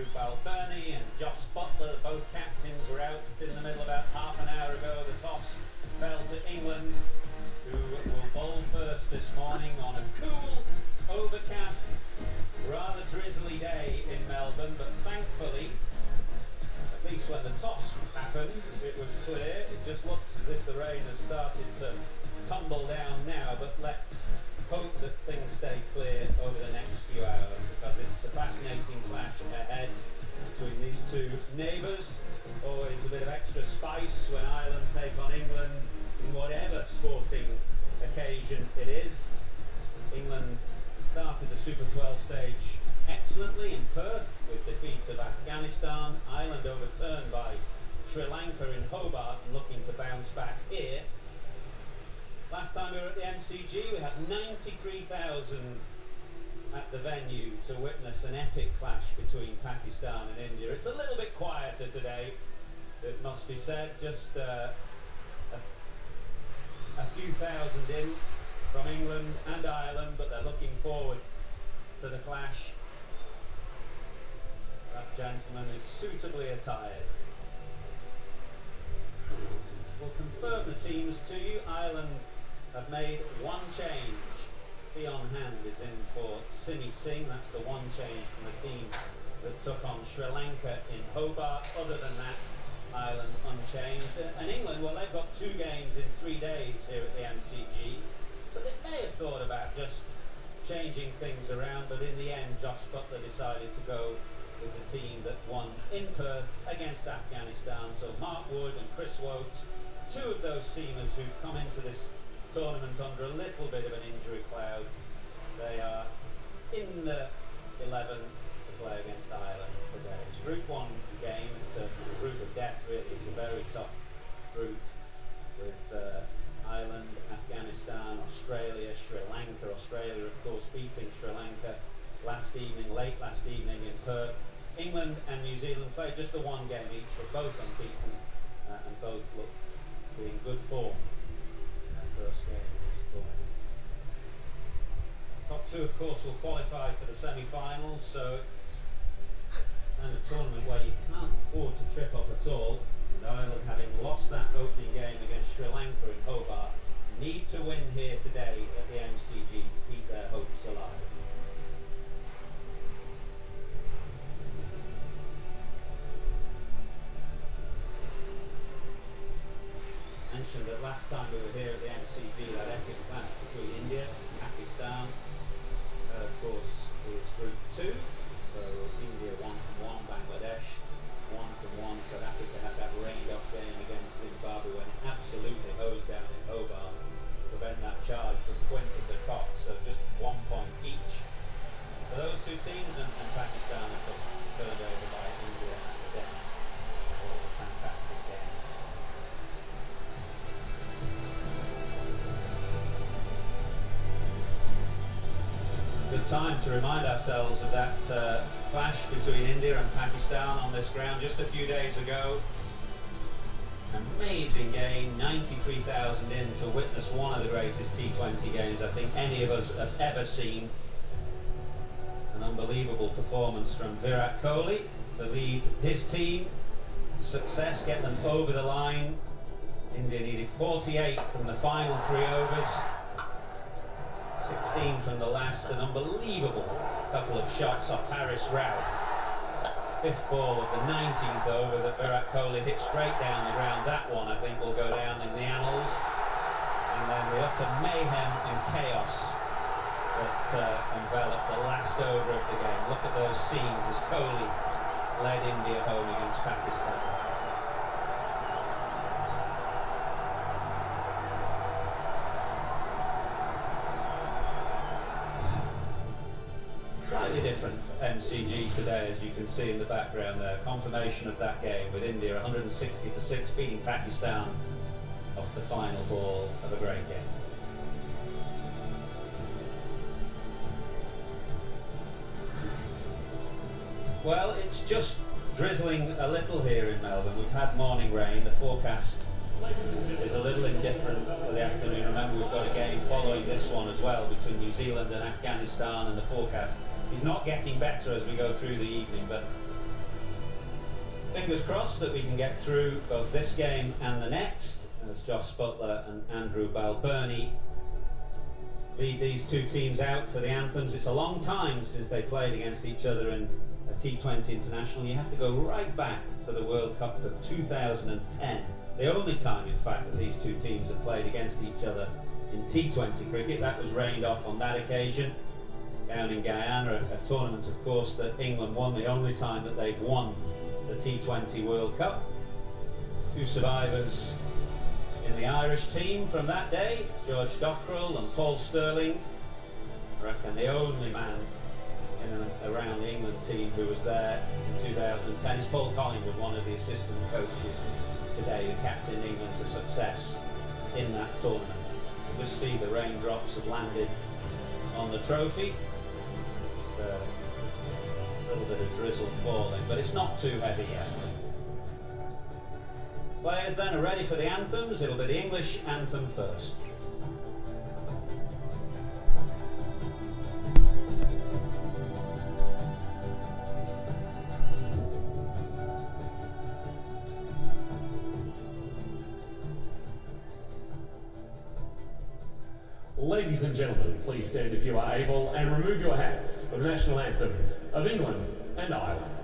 Drew Balbirnie and Joss Butler, both captains, were out in the middle about half an hour ago. The toss fell to England, who will bowl first this morning on a cool, overcast, rather drizzly day in Melbourne, but thankfully, at least when the toss happened, it was clear. It just looks as if the rain has started to tumble down now, but let's hope that things stay clear over the next few hours, because it's a fascinating clash ahead between these two neighbours. Always a bit of extra spice when Ireland take on England in whatever sporting occasion it is. England started the Super 12 stage excellently in Perth with defeat of Afghanistan. Ireland overturned by Sri Lanka in Hobart and looking to bounce back here. Last time we were at the MCG, we had 93,000 at the venue to witness an epic clash between Pakistan and India. It's a little bit quieter today, it must be said, just a few thousand in from England and Ireland, but they're looking forward to the clash. That gentleman is suitably attired. We'll confirm the teams to you. Ireland have made one change. Theon Hand is in for Simi Singh. That's the one change from the team that took on Sri Lanka in Hobart. Other than that, Ireland unchanged. And England, well, they've got 2 games in 3 days here at the MCG. So they may have thought about just changing things around, but in the end, Joss Butler decided to go with the team that won in Perth against Afghanistan. So Mark Wood and Chris Woakes, 2 of those seamers who've come into this tournament under a little bit of an injury cloud. They are in the 11 to play against Ireland today. It's a Group 1 game. It's a group of death, really. It's a very tough group with Ireland, Afghanistan, Australia, Sri Lanka. Australia, of course, beating Sri Lanka late last evening in Perth. England and New Zealand played just the 1 game each, but both unbeaten and both look to be in good form. First game of this tournament. Top 2, of course, will qualify for the semi-finals, so it's kind of a tournament where you can't afford to trip up at all. And Ireland, having lost that opening game against Sri Lanka in Hobart, need to win here today at the MCG to keep their hopes alive. Mentioned that last time we were here at the MCG, that epic clash between India and Pakistan. Of course, is Group 2. So India 1-1, Bangladesh 1-1. South Africa had that rained-off game against Zimbabwe when it absolutely hosed down in Hobart to prevent that charge from Quinton de Kock. So just 1 point each for those 2 teams, and Pakistan, of course, turned over by India at the death. A fantastic game. Good time to remind ourselves of that clash between India and Pakistan on this ground just a few days ago. Amazing game, 93,000 in to witness one of the greatest T20 games I think any of us have ever seen. An unbelievable performance from Virat Kohli to lead his team. Success, get them over the line. India needed 48 from the final 3 overs. 16 from the last, an unbelievable couple of shots off Haris Rauf. 5th ball of the 19th over that Virat Kohli hit straight down the ground. That one, I think, will go down in the annals. And then the utter mayhem and chaos that enveloped the last over of the game. Look at those scenes as Kohli led India home against Pakistan. Slightly different MCG today, as you can see in the background there. Confirmation of that game with India 160 for 6 beating Pakistan off the final ball of a great game. Well, it's just drizzling a little here in Melbourne. We've had morning rain. The forecast is a little indifferent for the afternoon. Remember, we've got a game following this one as well between New Zealand and Afghanistan, and the forecast is not getting better as we go through the evening, but Fingers crossed that we can get through both this game and the next, as Joss Butler and Andrew Balbirnie lead these two teams out for the anthems. It's a long time since they played against each other in a T20 international. You have to go right back to the World Cup of 2010. The only time, in fact, that these two teams have played against each other in T20 cricket. That was rained off on that occasion down in Guyana, a tournament, of course, that England won, the only time that they've won the T20 World Cup. Two survivors in the Irish team from that day, George Dockrell and Paul Stirling. I reckon the only man in and around the England team who was there in 2010 is Paul Collingwood, one of the assistant coaches today, who captained England to success in that tournament. You just see the raindrops have landed on the trophy. A little bit of drizzle falling, but it's not too heavy yet. Players then are ready for the anthems. It'll be the English anthem first. Ladies and gentlemen, please stand if you are able and remove your hats for the national anthems of England and Ireland.